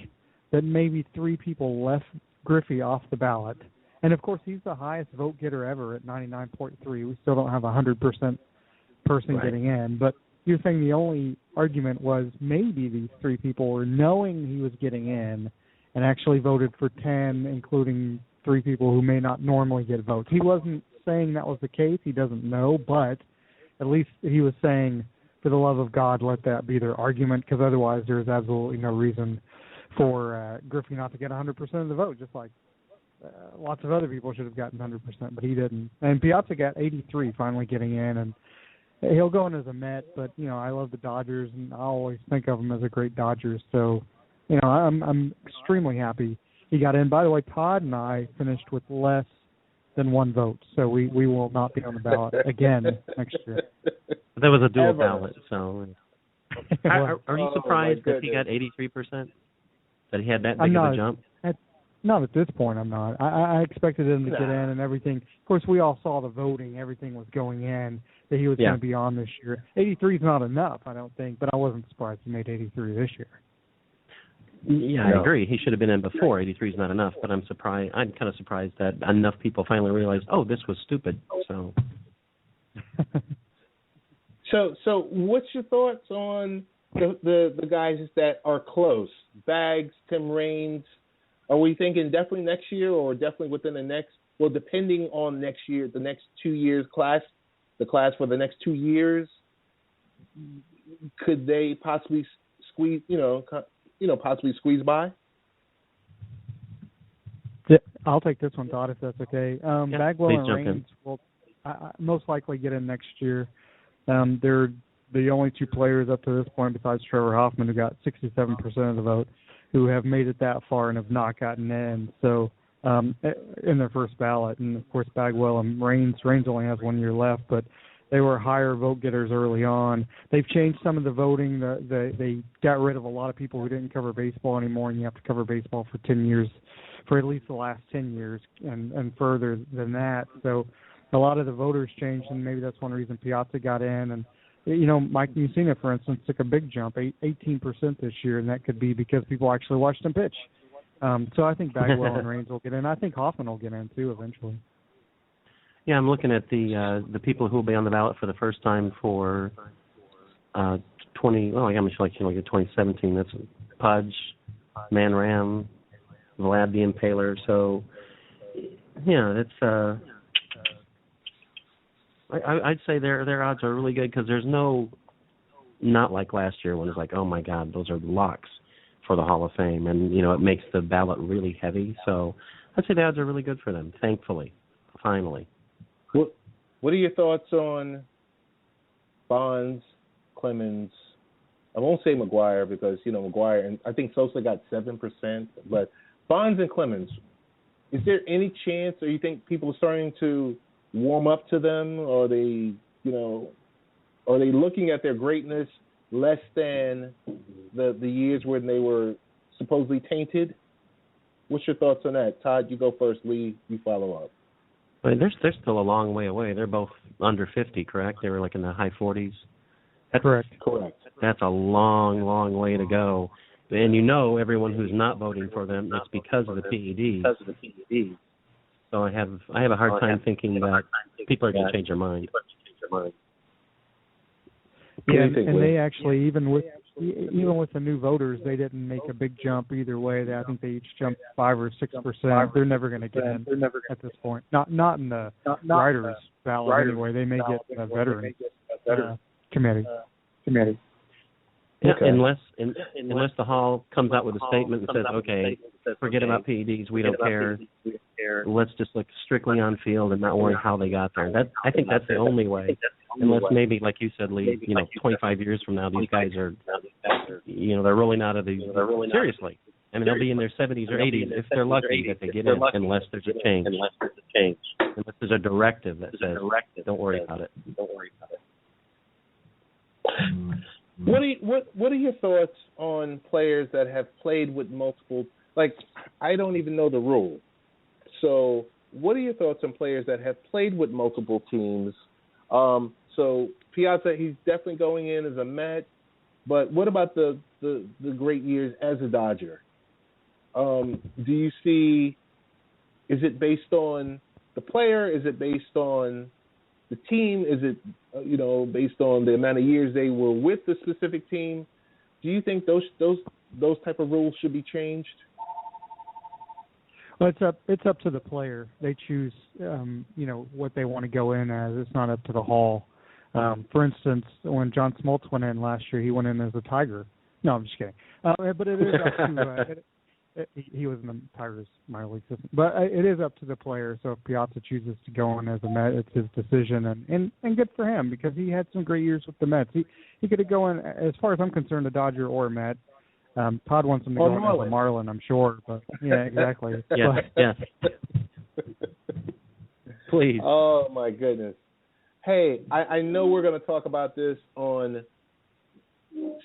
that maybe three people left Griffey off the ballot, and of course he's the highest vote getter ever at 99.3. We still don't have 100% person getting in, but he was saying the only argument was maybe these three people were knowing he was getting in and actually voted for 10, including three people who may not normally get votes. He wasn't saying that was the case. He doesn't know, but at least he was saying, for the love of God, let that be their argument, because otherwise there is absolutely no reason for Griffey not to get 100% of the vote, just like lots of other people should have gotten 100%, but he didn't. And Piazza got 83, finally getting in, and he'll go in as a Met, but, I love the Dodgers, and I always think of him as a great Dodgers, so, I'm extremely happy he got in. By the way, Todd and I finished with less than one vote, so we will not be on the ballot again next year. There was a dual ballot, so. Are you surprised that he got 83%? That he had that big of a jump? Not at this point, I'm not. I expected him to get in and everything. Of course, we all saw the voting. Everything was going in that he was going to be on this year. 83 is not enough, I don't think, but I wasn't surprised he made 83 this year. Yeah, I agree. He should have been in before. 83 is not enough, but I'm kind of surprised that enough people finally realized, this was stupid. So, so what's your thoughts on the guys that are close? Baggs, Tim Raines. Are we thinking definitely next year, or definitely within the next? Well, depending on next year, the next 2 years class, the class for the next 2 years. could they possibly squeeze possibly squeeze by? Yeah, I'll take this one, Todd, if that's okay. Bagwell and Raines will most likely get in next year. They're the only two players up to this point, besides Trevor Hoffman, who got 67% of the vote, who have made it that far and have not gotten in. So in their first ballot, and of course Bagwell and Raines only has 1 year left, but they were higher vote getters early on. They've changed some of the voting. They got rid of a lot of people who didn't cover baseball anymore, and you have to cover baseball for 10 years, for at least the last 10 years, and further than that. So a lot of the voters changed, and maybe that's one reason Piazza got in. And, Mike Mussina, for instance, took a big jump, 18% this year, and that could be because people actually watched him pitch. So I think Bagwell and Raines will get in. I think Hoffman will get in, too, eventually. Yeah, I'm looking at the people who will be on the ballot for the first time for 2017. That's Pudge, Manram, Vlad the Impaler. So, yeah, it's I'd say their odds are really good because there's not like last year when it's like, oh my God, those are locks for the Hall of Fame, and it makes the ballot really heavy. So I'd say the odds are really good for them. Thankfully, finally. What are your thoughts on Bonds, Clemens? I won't say McGuire because McGuire, and I think Sosa got 7%, but Bonds and Clemens. Is there any chance, or you think people are starting to warm up to them, or are they looking at their greatness less than the years when they were supposedly tainted? What's your thoughts on that? Todd, you go first. Lee, you follow up. I mean, they're still a long way away. They're both under 50, correct? They were like in the high 40s. Correct. That's a long, long way to go. And everyone who's not voting for them, it's because of the PEDs. So I have a hard time thinking that people are going to change their mind. Yeah, and they actually, even with the new voters, they didn't make a big jump either way. I think they each jumped 5 or 6%. They're never going to get in at this point. Not in the writers' ballot anyway. They may get a veteran committee. Yeah, okay. Unless the Hall comes out with a statement and says, okay, forget about PEDs, we don't care. Let's just look strictly on field and not worry how they got there. I think that's the only way. Unless maybe, like you said, Lee, 25 years from now, these guys are, they're rolling out of the seriously. I mean, they'll be in their 70s or 80s if they're lucky that they get in, unless there's a change. Unless there's a directive that says, don't worry about it. What are your thoughts on players that have played with multiple? Like, I don't even know the rule. So, what are your thoughts on players that have played with multiple teams? So Piazza, he's definitely going in as a Met, but what about the great years as a Dodger? Do you see? Is it based on the player? Is it based on the team? Is it based on the amount of years they were with the specific team? Do you think those type of rules should be changed? Well, it's up to the player. They choose what they want to go in as. It's not up to the Hall. For instance, when John Smoltz went in last year, he went in as a Tiger. No, I'm just kidding. But it is up to he was in the Tigers minor league system. But it is up to the player. So if Piazza chooses to go in as a Met, it's his decision, and good for him because he had some great years with the Mets. He could have gone, as far as I'm concerned, a Dodger or a Met. Todd wants him to go in as a Marlin, I'm sure. But yeah, exactly. Yeah. Please. Oh my goodness. Hey, I know we're going to talk about this on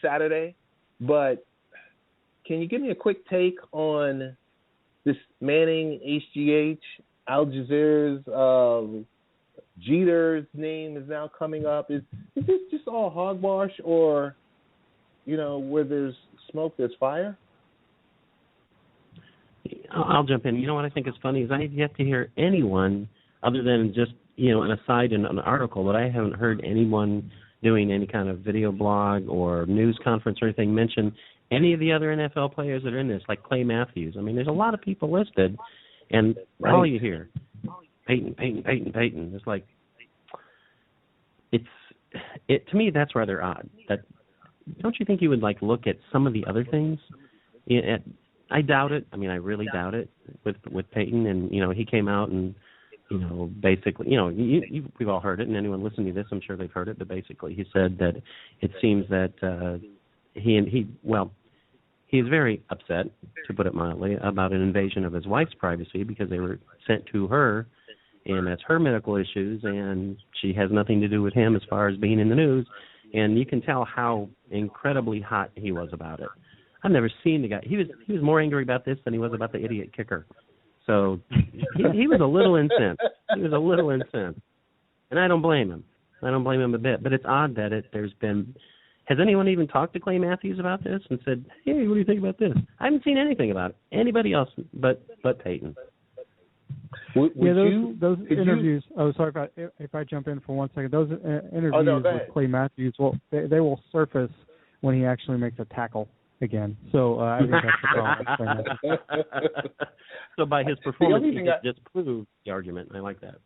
Saturday, but can you give me a quick take on this Manning, HGH, Al Jazeera's, Jeter's name is now coming up? Is this just all hogwash, or, where there's smoke, there's fire? I'll jump in. You know what I think is funny is I have yet to hear anyone other than just, an aside in an article, but I haven't heard anyone doing any kind of video blog or news conference or anything mention any of the other NFL players that are in this, like Clay Matthews. I mean, there's a lot of people listed, and all you hear, Peyton. It's like, to me, that's rather odd. That don't you think you would look at some of the other things? I doubt it. I mean, I really doubt it with Peyton. And he came out and basically, we've all heard it, and anyone listening to this, I'm sure they've heard it. But basically, he said that it seems that he's very upset, to put it mildly, about an invasion of his wife's privacy because they were sent to her, and that's her medical issues, and she has nothing to do with him as far as being in the news. And you can tell how incredibly hot he was about it. I've never seen the guy. He was more angry about this than he was about the idiot kicker. So he was a little incensed. He was a little incensed. And I don't blame him. I don't blame him a bit. But it's odd that there's been... Has anyone even talked to Clay Matthews about this and said, hey, what do you think about this? I haven't seen anything about it. Anybody else but Peyton. Those interviews... sorry if I jump in for 1 second. Those interviews with Clay Matthews, they will surface when he actually makes a tackle again. So I think that's the problem. So by his performance, he just proved the argument. I like that.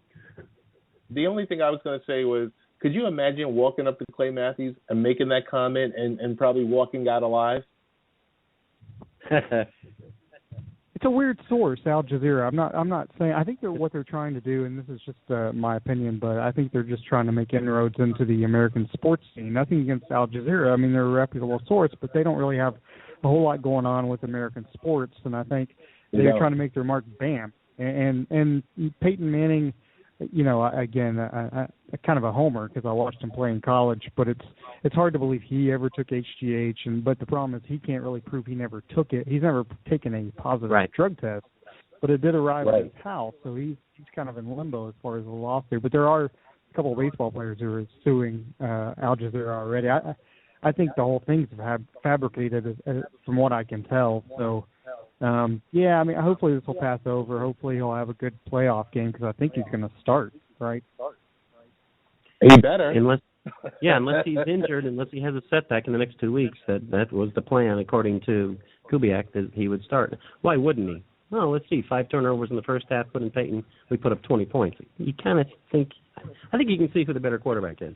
The only thing I was going to say was, could you imagine walking up to Clay Matthews and making that comment and probably walking out alive? It's a weird source, Al Jazeera. I'm not saying. I think what they're trying to do, and this is just my opinion, but I think they're just trying to make inroads into the American sports scene. Nothing against Al Jazeera. I mean, they're a reputable source, but they don't really have a whole lot going on with American sports, and I think they're trying to make their mark. Bam. And Peyton Manning, again, I kind of a homer because I watched him play in college, but it's hard to believe he ever took HGH. But the problem is he can't really prove he never took it. He's never taken a positive drug test, but it did arrive at his house, so he's kind of in limbo as far as the lawsuit. But there are a couple of baseball players who are suing Al Jazeera already. I think the whole thing's fabricated, from what I can tell. So. I mean, hopefully this will pass over. Hopefully he'll have a good playoff game because I think he's going to start, right? He better. Unless he's injured, unless he has a setback in the next 2 weeks. That was the plan, according to Kubiak, that he would start. Why wouldn't he? Well, let's see. 5 turnovers in the first half, put in Peyton. We put up 20 points. You kind of think – I think you can see who the better quarterback is.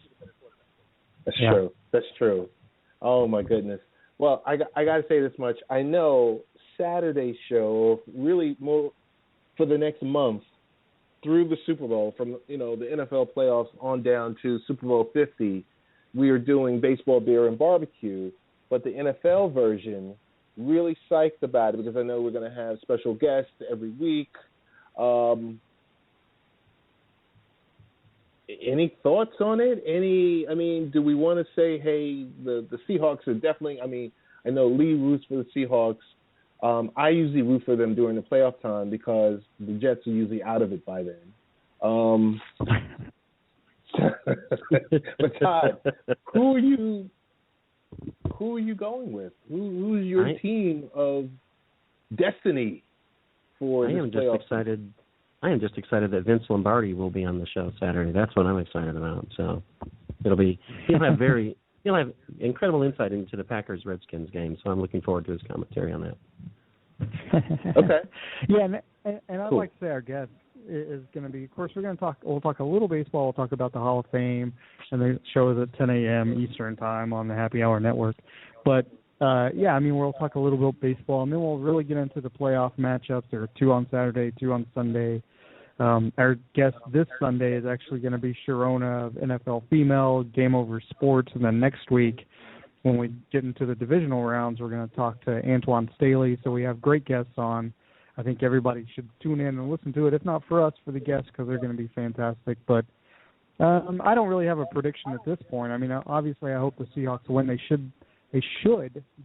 That's true. That's true. Oh, my goodness. Well, I got to say this much. I know – Saturday show, really more for the next month through the Super Bowl, from the NFL playoffs on down to Super Bowl 50, we are doing baseball, beer, and barbecue. But the NFL version, really psyched about it because I know we're going to have special guests every week. Any thoughts on it? Do we want to say, hey, the Seahawks are definitely, I know Lee roots for the Seahawks. I usually root for them during the playoff time because the Jets are usually out of it by then. But Todd, who are you going with? Who's your team of destiny for this playoff? I am just excited that Vince Lombardi will be on the show Saturday. That's what I'm excited about. So he'll have incredible insight into the Packers-Redskins game, so I'm looking forward to his commentary on that. Okay. Yeah, and I'd like to say our guest is going to be, of course, we'll talk a little baseball, we'll talk about the Hall of Fame, and the show is at 10 a.m. Eastern Time on the Happy Hour Network. But, we'll talk a little bit baseball, and then we'll really get into the playoff matchups. There are 2 on Saturday, 2 on Sunday. Our guest this Sunday is actually going to be Sharona of NFL Female, Game Over Sports, and then next week, when we get into the divisional rounds, we're going to talk to Antoine Staley. So we have great guests on. I think everybody should tune in and listen to it. If not for us, for the guests, because they're going to be fantastic. But I don't really have a prediction at this point. Obviously, I hope the Seahawks win. They should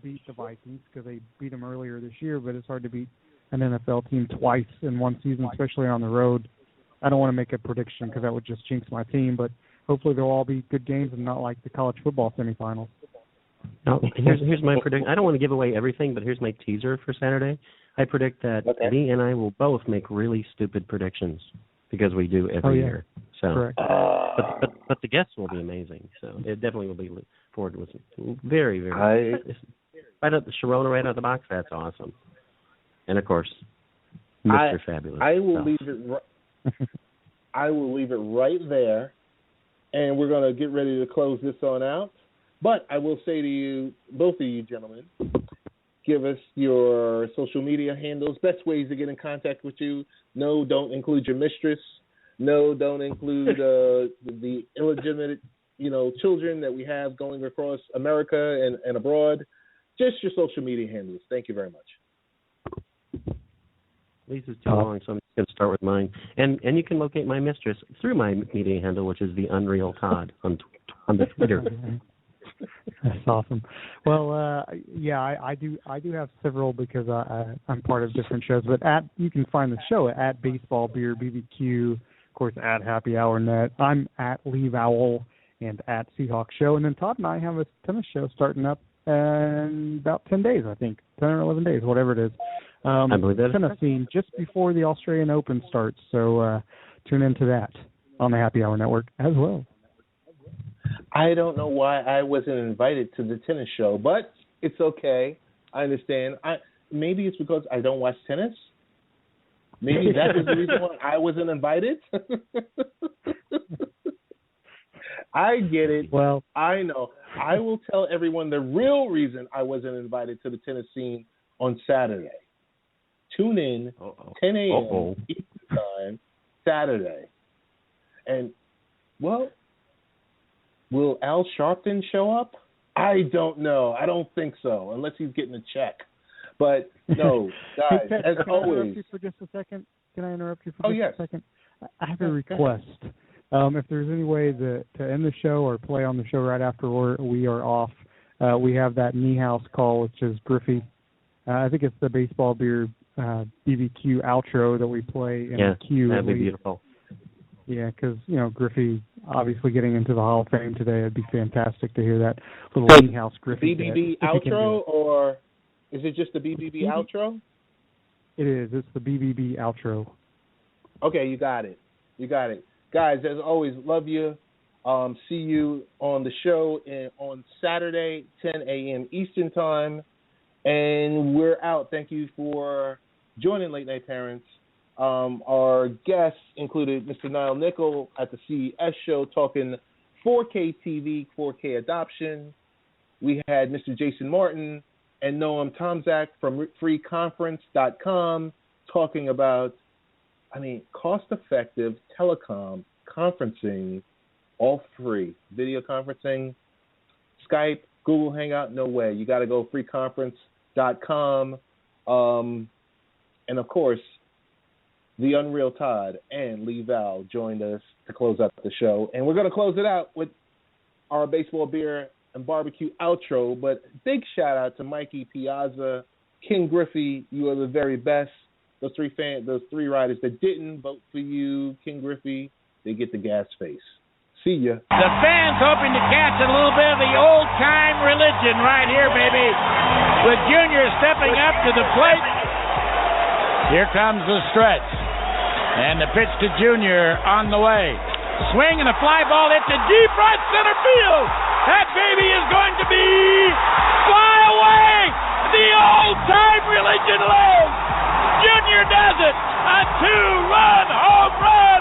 beat the Vikings because they beat them earlier this year. But it's hard to beat an NFL team twice in one season, especially on the road. I don't want to make a prediction because that would just jinx my team. But hopefully they'll all be good games and not like the college football semifinals. Now, here's my prediction. I don't want to give away everything, but here's my teaser for Saturday. I predict that Eddie and I will both make really stupid predictions because we do every year. So, correct. But the guests will be amazing. So it definitely will be forward to listen. Very, very. Right out the Sharona, right out of the box. That's awesome. And of course, Mr. Fabulous. I will leave it. I will leave it right there. and we're going to get ready to close this on out. But I will say to you, both of you gentlemen, give us your social media handles, best ways to get in contact with you. No, don't include your mistress. No, don't include the illegitimate, children that we have going across America and abroad. Just your social media handles. Thank you very much. Lisa's too long, so I'm just going to start with mine. And you can locate my mistress through my media handle, which is the Unreal Todd on the Twitter. That's awesome. Well, I do have several because I'm part of different shows. But you can find the show at Baseball Beer BBQ, of course, at Happy Hour Net. I'm at Lee Vowell and at Seahawk Show. And then Todd and I have a tennis show starting up in about 10 days, I think, 10 or 11 days, whatever it is. I believe that. Tennis scene just before the Australian Open starts. So tune into that on the Happy Hour Network as well. I don't know why I wasn't invited to the tennis show, but it's okay. I understand. Maybe it's because I don't watch tennis. Maybe that was the reason why I wasn't invited. I get it. Well, I know. I will tell everyone the real reason I wasn't invited to the tennis scene on Saturday. Tune in, 10 a.m. Eastern Time, Saturday. And, well, will Al Sharpton show up? I don't know. I don't think so, unless he's getting a check. But, no, guys, as always. Can I interrupt you for just a second? A second? I have a request. If there's any way to end the show or play on the show right after we are off, we have that knee house call, which is Griffey. I think it's the Baseball Beer BBQ outro that we play in the queue. That'd be beautiful. Yeah, because, Griffey obviously getting into the Hall of Fame today. It'd be fantastic to hear that little knee house Griffey. BBB outro, or is it just the BBB outro? It is. It's the BBB outro. Okay, you got it. Guys, as always, love you. See you on the show on Saturday, 10 a.m. Eastern Time. And we're out. Thank you for joining Late Night Parents. Our guests included Mr. Niall Nickel at the CES show talking 4K TV, 4K adoption. We had Mr. Jason Martin and Noam Tomczak from freeconference.com talking about, cost-effective telecom conferencing, all free. Video conferencing, Skype, Google Hangout, no way. You got to go freeconference.com. And, of course, the Unreal Todd and Lee Val joined us to close out the show. And we're going to close it out with our Baseball Beer and Barbecue outro. But big shout-out to Mikey, Piazza, King Griffey. You are the very best. Those three riders that didn't vote for you, King Griffey, they get the gas face. See ya. The fans hoping to catch a little bit of the old-time religion right here, baby. With Junior stepping up to the plate. Here comes the stretch. And the pitch to Junior on the way. Swing and a fly ball hit to deep right center field. That baby is going to be fly away. The old-time religion lives. Junior does it. A 2-run home run.